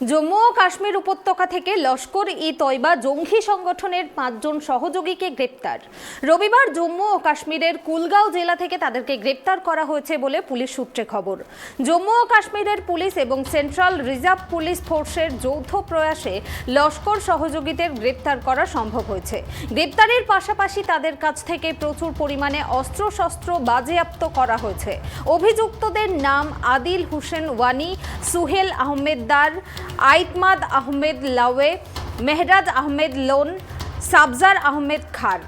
জম্মু ও কাশ্মীর উপত্যকা থেকে লস্কর-ই-তয়বা জঙ্গি সংগঠনের 5 জন সহযোগীকে গ্রেপ্তার। রবিবার জম্মু ও কাশ্মীরের কুলগাঁও জেলা থেকে তাদেরকে গ্রেপ্তার করা হয়েছে বলে পুলিশ সূত্রে খবর। জম্মু ও কাশ্মীরের পুলিশ এবং সেন্ট্রাল রিজার্ভ পুলিশ ফোর্সের যৌথ প্রয়াসে লস্কর সহযোগীদের গ্রেপ্তার করা সম্ভব হয়েছে। গ্রেপ্তারের পাশাপাশি তাদের কাছ থেকে প্রচুর পরিমাণে অস্ত্রশস্ত্র বাজেয়াপ্ত করা হয়েছে। অভিযুক্তদের নাম আদিল হোসেন ওয়ানি, সুহেল আহমেদ দার, আইতমাদ আহমেদ লাওয়ে, মেহরাজ আহমেদ লোন, সাবজার আহমেদ খার।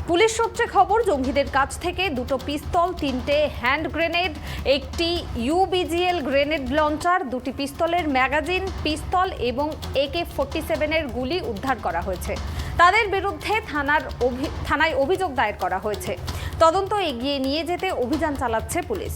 পুলিশ সূত্রে খবর, জঙ্গিদের কাছ থেকে 2টো পিস্তল, 3টে হ্যান্ড গ্রেনেড, একটি ইউবিজিএল গ্রেনেড লঞ্চার, 2টি পিস্তলের ম্যাগাজিন, পিস্তল এবং AK-47 গুলি উদ্ধার করা হয়েছে। তাদের বিরুদ্ধে থানায় অভিযোগ দায়ের করা হয়েছে। তদন্ত এগিয়ে নিয়ে যেতে অভিযান চালাচ্ছে পুলিশ।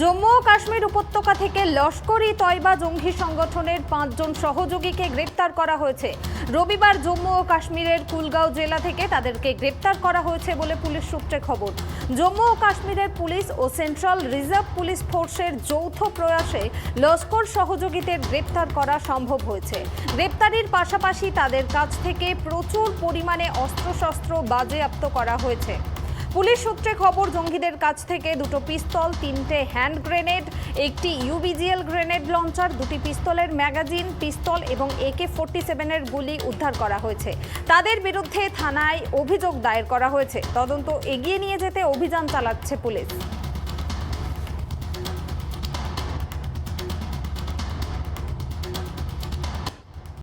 জম্মু ও কাশ্মীর উপত্যকা থেকে লস্কর-ই-তয়বা জঙ্গি সংগঠনের 5 জন সহযোগীকে গ্রেপ্তার করা হয়েছে। রবিবার জম্মু ও কাশ্মীরের কুলগাঁও জেলা থেকে তাদেরকে গ্রেপ্তার করা হয়েছে বলে পুলিশ সূত্রে খবর। জম্মু ও কাশ্মীরের পুলিশ ও সেন্ট্রাল রিজার্ভ পুলিশ ফোর্সের যৌথ প্রয়াসে লস্কর সহযোগীদের গ্রেপ্তার করা সম্ভব হয়েছে। গ্রেপ্তারির পাশাপাশি তাদের কাছ থেকে প্রচুর পরিমাণে অস্ত্রশস্ত্র বাজেয়াপ্ত করা হয়েছে। পুলিশ সূত্রে খবর, জঙ্গিদের কাছ থেকে 2টো পিস্তল, 3টে হ্যান্ড গ্রেনেড, একটি ইউবিজিএল গ্রেনেড লঞ্চার, 2টি পিস্তলের ম্যাগাজিন, পিস্তল এবং AK-47 গুলি উদ্ধার করা হয়েছে। তাদের বিরুদ্ধে থানায় অভিযোগ দায়ের করা হয়েছে। তদন্ত এগিয়ে নিয়ে যেতে অভিযান চালাচ্ছে পুলিশ।